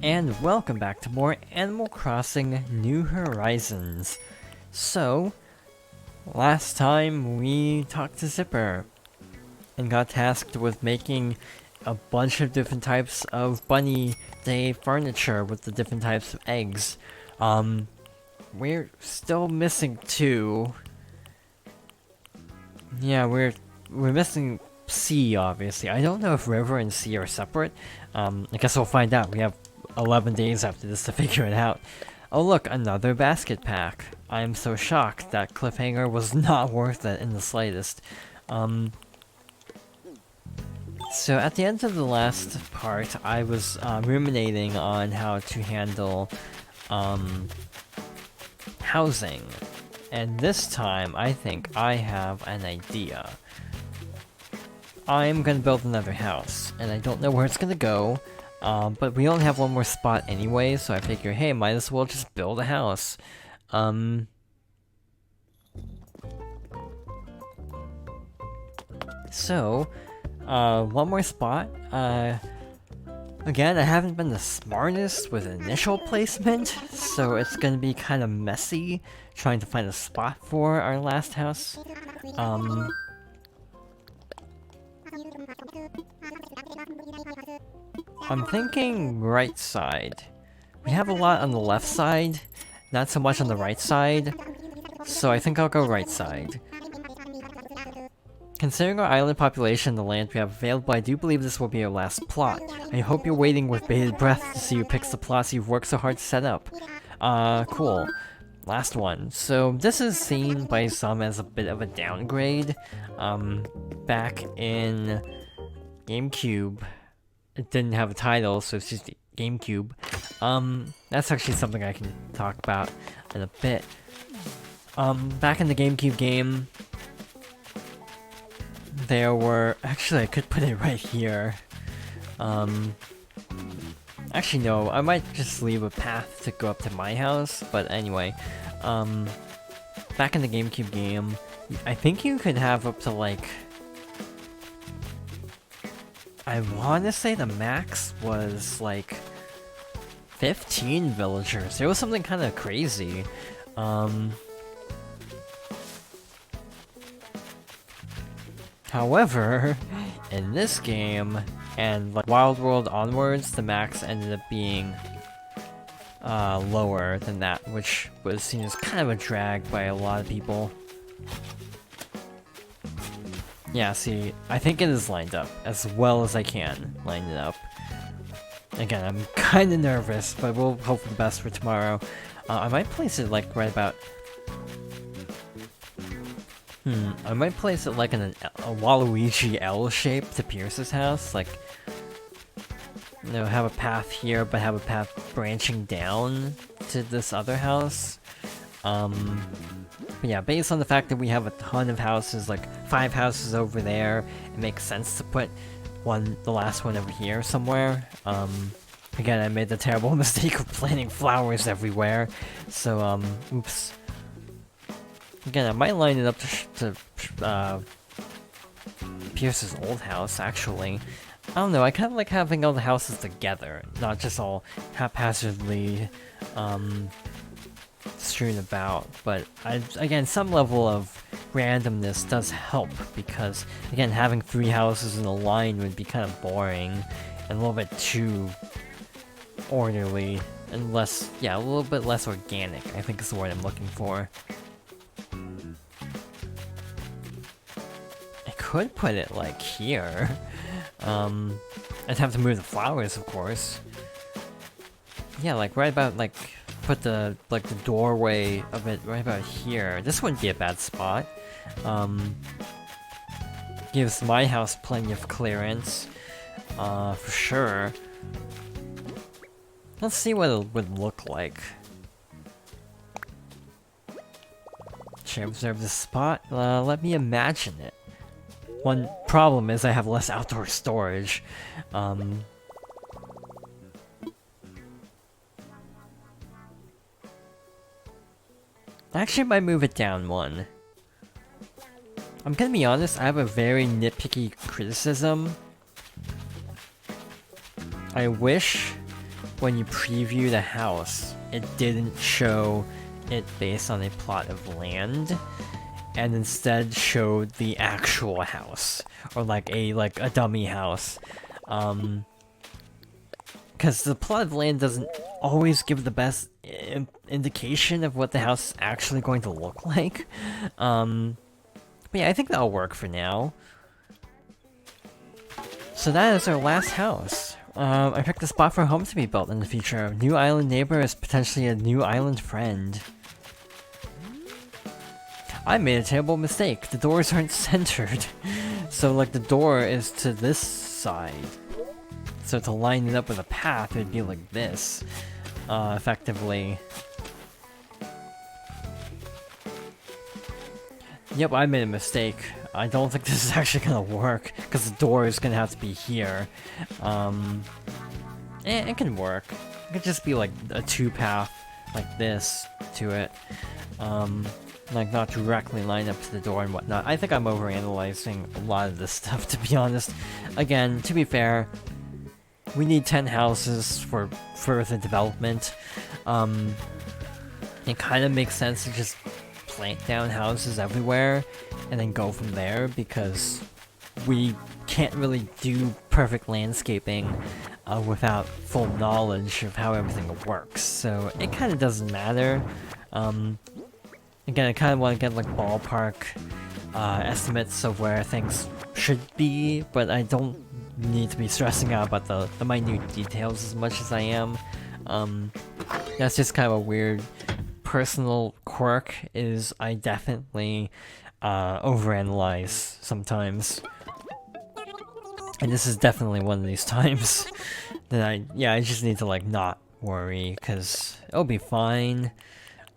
and welcome back to more Animal Crossing New Horizons. So, last time we talked to Zipper and got tasked with making a bunch of different types of bunny day furniture with the different types of eggs. We're still missing two. Yeah, we're missing C, obviously. I don't know if River and C are separate. I guess we'll find out. We have 11 days after this to figure it out. Oh look, another basket pack. I'm so shocked that cliffhanger was not worth it in the slightest. So at the end of the last part, I was ruminating on how to handle housing. And this time, I think I have an idea. I'm gonna build another house, and I don't know where it's gonna go, but we only have one more spot anyway, so I figure, hey, might as well just build a house. So, one more spot. Again, I haven't been the smartest with initial placement, so it's gonna be kind of messy trying to find a spot for our last house. I'm thinking right side. We have a lot on the left side, not so much on the right side, so I think I'll go right side. Considering our island population and the land we have available, I do believe this will be our last plot. I hope you're waiting with bated breath to see who picks the plots you've worked so hard to set up. Cool. Last one. So this is seen by some as a bit of a downgrade. Back in GameCube, it didn't have a title, so it's just GameCube. That's actually something I can talk about in a bit. Back in the GameCube game, there were... Actually, I could put it right here. Actually, no, I might just leave a path to go up to my house, but anyway. Back in the GameCube game, I think you could have up to, like... I wanna say the max was, like... 15 villagers. It was something kind of crazy. However, in this game, and like Wild World onwards, the max ended up being lower than that, which was seen as kind of a drag by a lot of people. Yeah, see, I think it is lined up as well as I can line it up. Again, I'm kind of nervous, but we'll hope for the best for tomorrow. I might place it like right about... I might place it like in a Waluigi L shape to Pierce's house, like, you know, have a path here, but have a path branching down to this other house. But yeah, based on the fact that we have a ton of houses, like 5 houses over there, it makes sense to put the last one over here somewhere. Again, I made the terrible mistake of planting flowers everywhere, so, oops. Again, I might line it up to Pierce's old house, actually. I don't know, I kind of like having all the houses together, not just all haphazardly strewn about. But, again, some level of randomness does help, because, again, having 3 houses in a line would be kind of boring, and a little bit too orderly, and less, yeah, a little bit less organic, I think is the word I'm looking for. Could put it like here. I'd have to move the flowers, of course. Yeah, like right about like put the doorway of it right about here. This wouldn't be a bad spot. Gives my house plenty of clearance, for sure. Let's see what it would look like. Should I observe this spot? Let me imagine it. One problem is I have less outdoor storage. I actually might move it down one. I'm gonna be honest, I have a very nitpicky criticism. I wish when you preview the house, it didn't show it based on a plot of land, and instead showed the actual house, or like a dummy house. Because the plot of land doesn't always give the best indication of what the house is actually going to look like. But yeah, I think that'll work for now. So that is our last house. I picked a spot for a home to be built in the future. A new island neighbor is potentially a new island friend. I made a terrible mistake. The doors aren't centered. So like the door is to this side. So to line it up with a path, it'd be like this, effectively. Yep, I made a mistake. I don't think this is actually gonna work, because the door is gonna have to be here. It can work. It could just be like a two-path, like this, to it. Like not directly lined up to the door and whatnot. I think I'm overanalyzing a lot of this stuff, to be honest. Again, to be fair, we need 10 houses for further development. It kind of makes sense to just plant down houses everywhere and then go from there, because we can't really do perfect landscaping without full knowledge of how everything works. So it kind of doesn't matter. Again, I kind of want to get like ballpark estimates of where things should be, but I don't need to be stressing out about the minute details as much as I am. That's just kind of a weird personal quirk, is I definitely overanalyze sometimes. And this is definitely one of these times that I just need to like not worry, because it'll be fine.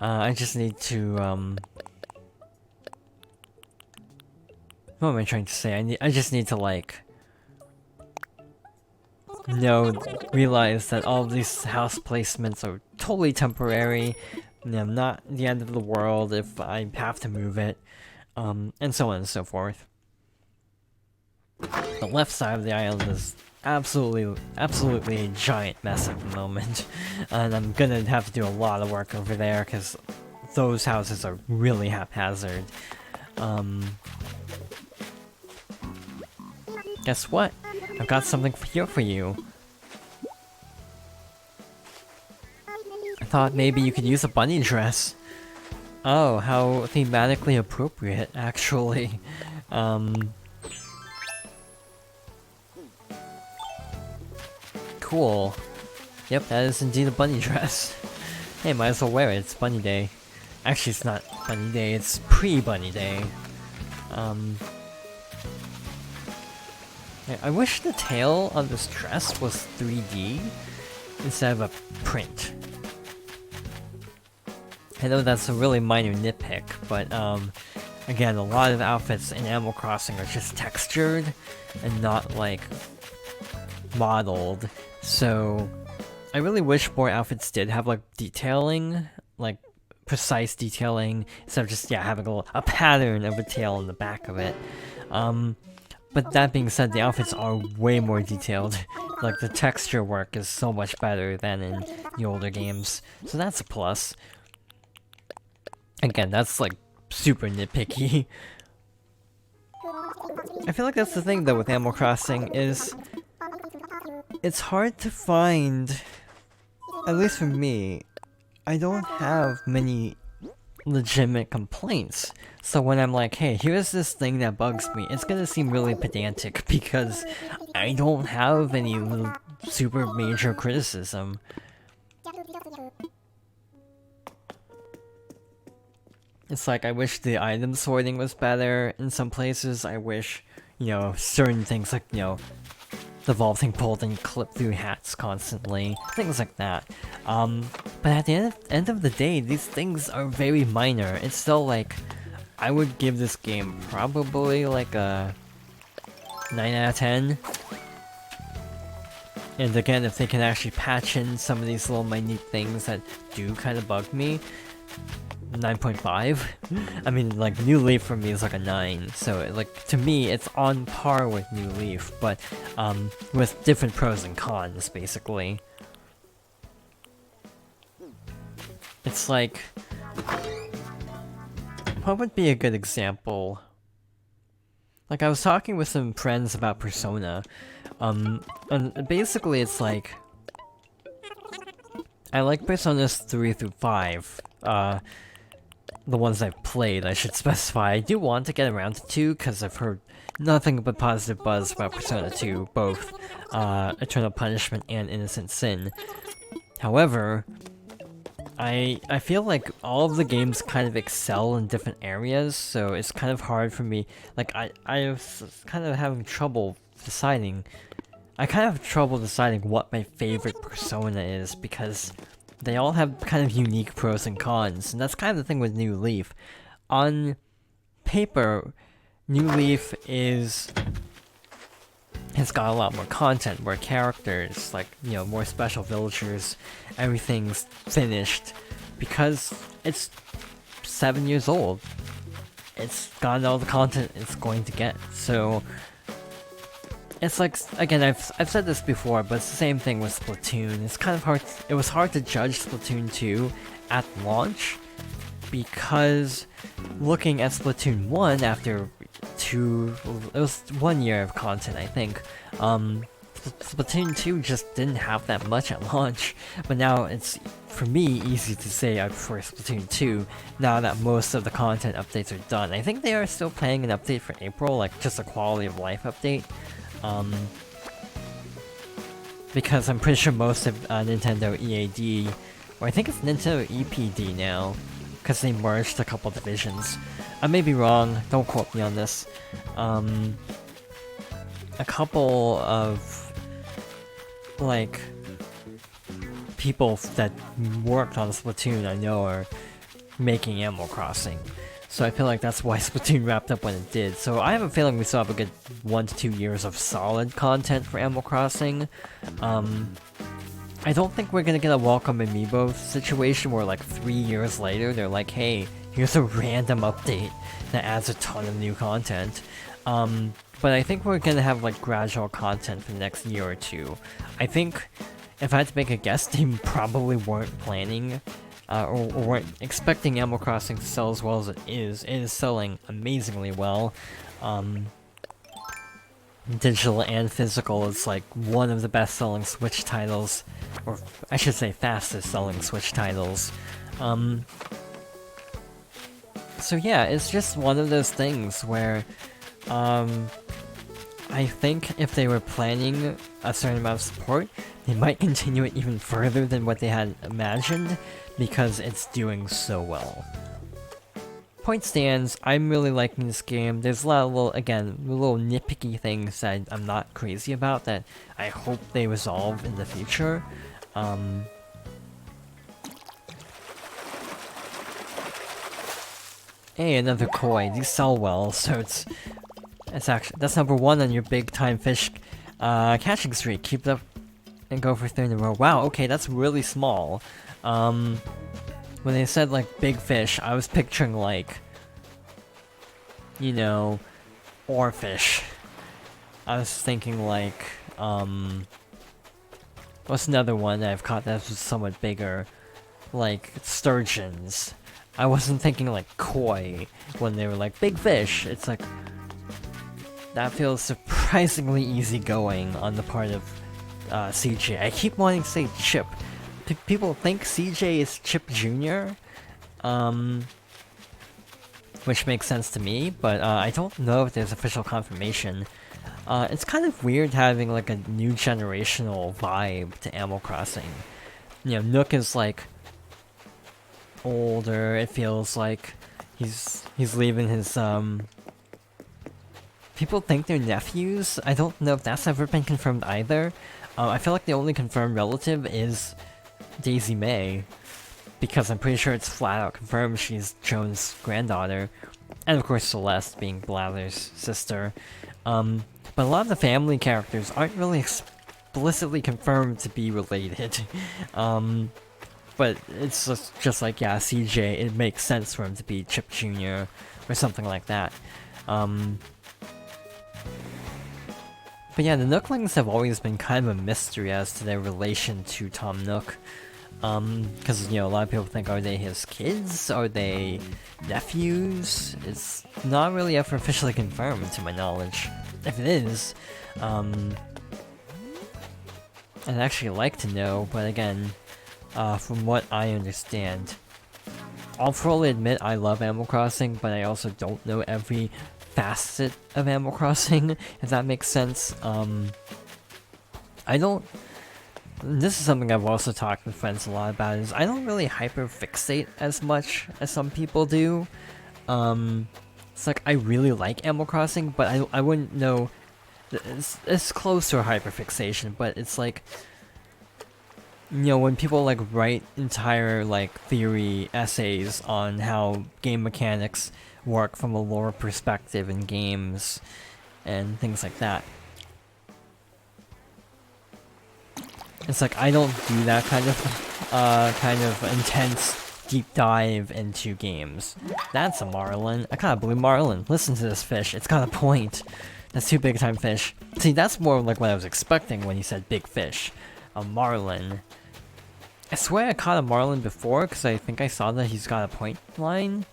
I just need to what am I trying to say? I just need to like realize that all of these house placements are totally temporary, not the end of the world if I have to move it, and so on and so forth. The left side of the island is absolutely a giant mess at the moment, and I'm gonna have to do a lot of work over there because those houses are really haphazard. Guess what? I've got something here for you. I thought maybe you could use a bunny dress. Oh, how thematically appropriate, actually. Cool. Yep, that is indeed a bunny dress. Hey, might as well wear it, it's bunny day. Actually, it's not bunny day, it's pre-bunny day. I wish the tail on this dress was 3D instead of a print. I know that's a really minor nitpick, but again, a lot of outfits in Animal Crossing are just textured and not like modeled. So I really wish more outfits did have like detailing, like precise detailing, instead of just having a pattern of a tail on the back of it. But that being said, the outfits are way more detailed. Like the texture work is so much better than in the older games, so that's a plus. Again, that's like super nitpicky. I feel like that's the thing though with Animal Crossing, is it's hard to find, at least for me, I don't have many legitimate complaints. So when I'm like, hey, here's this thing that bugs me, it's gonna seem really pedantic because I don't have any super major criticism. It's like, I wish the item sorting was better in some places. I wish, certain things like, the vaulting pole didn't clip through hats constantly. Things like that. But at the end of the day, these things are very minor. It's still like, I would give this game probably like a 9 out of 10. And again, if they can actually patch in some of these little minute things that do kind of bug me, 9.5. I mean, like, New Leaf for me is like a 9, so like to me it's on par with New Leaf, but with different pros and cons, basically. It's like, what would be a good example? Like, I was talking with some friends about Persona, and basically it's like, I like Personas 3 through 5, the ones I've played, I should specify. I do want to get around to 2, because I've heard nothing but positive buzz about Persona 2, both, Eternal Punishment and Innocent Sin. However, I feel like all of the games kind of excel in different areas, so it's kind of hard for me. Like, I was kind of having trouble deciding. I kind of have trouble deciding what my favorite Persona is, because they all have kind of unique pros and cons, and that's kind of the thing with New Leaf. On paper, New Leaf has got a lot more content, more characters, like, you know, more special villagers, everything's finished, because it's 7 years old. It's gotten all the content it's going to get, so it's like, again, I've said this before, but it's the same thing with Splatoon. It's kind of hard, it was hard to judge Splatoon 2 at launch, because looking at Splatoon 1 after it was 1 year of content, I think. Splatoon 2 just didn't have that much at launch, but now it's, for me, easy to say I prefer Splatoon 2, now that most of the content updates are done. I think they are still planning an update for April, like just a quality of life update. Because I'm pretty sure most of Nintendo EAD, or I think it's Nintendo EPD now, because they merged a couple divisions. I may be wrong, don't quote me on this. A couple of, like, people that worked on Splatoon I know are making Animal Crossing. So I feel like that's why Splatoon wrapped up when it did. So I have a feeling we still have a good 1 to 2 years of solid content for Animal Crossing. I don't think we're gonna get a Welcome Amiibo situation where, like, 3 years later they're like, hey, here's a random update that adds a ton of new content. But I think we're gonna have, like, gradual content for the next year or two. I think, if I had to make a guess, they probably weren't planning or weren't expecting Animal Crossing to sell as well as it is. It is selling amazingly well. Digital and physical, it's like one of the best-selling Switch titles, or I should say fastest-selling Switch titles. So yeah, it's just one of those things where, I think if they were planning a certain amount of support, they might continue it even further than what they had imagined, because it's doing so well. Point stands, I'm really liking this game. There's a lot of little nitpicky things that I'm not crazy about that I hope they resolve in the future. Hey, another koi. These sell well, so it's actually, that's number 1 on your big time fish catching streak. Keep it up and go for 3 in a row. Wow, okay, that's really small. When they said, like, big fish, I was picturing, like, you know, oarfish. I was thinking, like, what's another one that I've caught that's somewhat bigger? Like, sturgeons. I wasn't thinking, like, koi when they were like, big fish. It's like, that feels surprisingly easygoing on the part of CJ. I keep wanting to say Chip. People think CJ is Chip Jr., which makes sense to me, but I don't know if there's official confirmation. It's kind of weird having, like, a new generational vibe to Animal Crossing. You know, Nook is, like, older. It feels like he's leaving his, people think they're nephews. I don't know if that's ever been confirmed either. I feel like the only confirmed relative is Daisy May, because I'm pretty sure it's flat out confirmed she's Joan's granddaughter, and of course Celeste being Blather's sister. But a lot of the family characters aren't really explicitly confirmed to be related. But it's just like, yeah, CJ, it makes sense for him to be Chip Jr. or something like that. But yeah, the Nooklings have always been kind of a mystery as to their relation to Tom Nook. Because, you know, a lot of people think, are they his kids? Are they nephews? It's not really ever officially confirmed, to my knowledge. If it is, I'd actually like to know, but again, from what I understand, I'll fully admit I love Animal Crossing, but I also don't know every facet of Animal Crossing, if that makes sense. This is something I've also talked with friends a lot about, is I don't really hyper-fixate as much as some people do. It's like, I really like Animal Crossing, but I wouldn't know... It's close to a hyperfixation, but it's like... You know, when people, like, write entire, like, theory essays on how game mechanics work from a lore perspective in games, and things like that. It's like, I don't do that kind of intense deep dive into games. That's a marlin. I kinda believe marlin. Listen to this fish, it's got a point. That's 2 big time fish. See, that's more like what I was expecting when you said big fish. A marlin. I swear I caught a marlin before, because I think I saw that he's got a point line.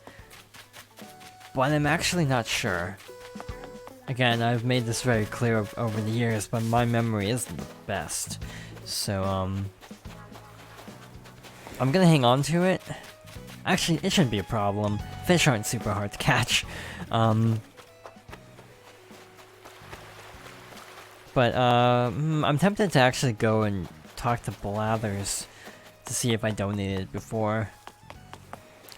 But I'm actually not sure. Again, I've made this very clear over the years, but my memory isn't the best. So, I'm gonna hang on to it. Actually, it shouldn't be a problem. Fish aren't super hard to catch. But, I'm tempted to actually go and talk to Blathers to see if I donated before.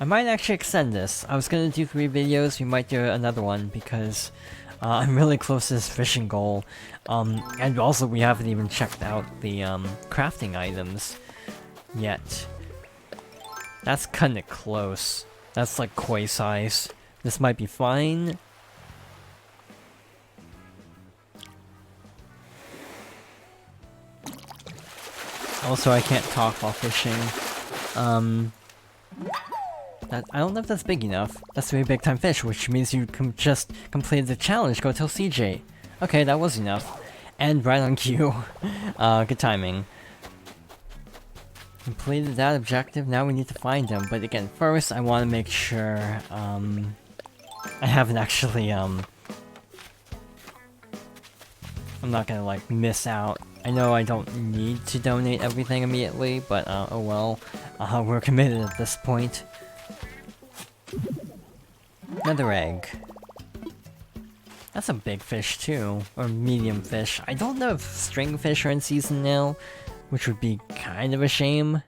I might actually extend this. I was gonna do 3 videos, we might do another one, because I'm really close to this fishing goal. And also we haven't even checked out the crafting items yet. That's kinda close. That's like koi size. This might be fine. Also, I can't talk while fishing. I don't know if that's big enough. That's 3 big time fish, which means you just completed the challenge. Go tell CJ. Okay, that was enough. And right on cue. Good timing. Completed that objective, now we need to find them. But again, first I want to make sure, I haven't actually, I'm not gonna, like, miss out. I know I don't need to donate everything immediately, but, oh well. We're committed at this point. Another egg. That's a big fish too, or medium fish. I don't know if string fish are in season now, which would be kind of a shame.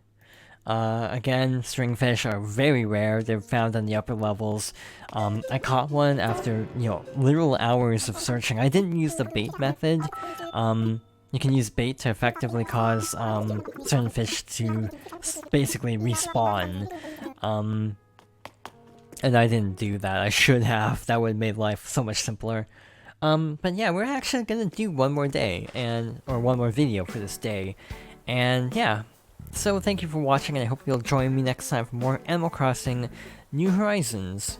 Again, string fish are very rare. They're found on the upper levels. I caught one after, you know, literal hours of searching. I didn't use the bait method. You can use bait to effectively cause certain fish to basically respawn. And I didn't do that. I should have. That would have made life so much simpler. But yeah, we're actually gonna do one more day, or one more video for this day. And yeah, so thank you for watching, and I hope you'll join me next time for more Animal Crossing New Horizons.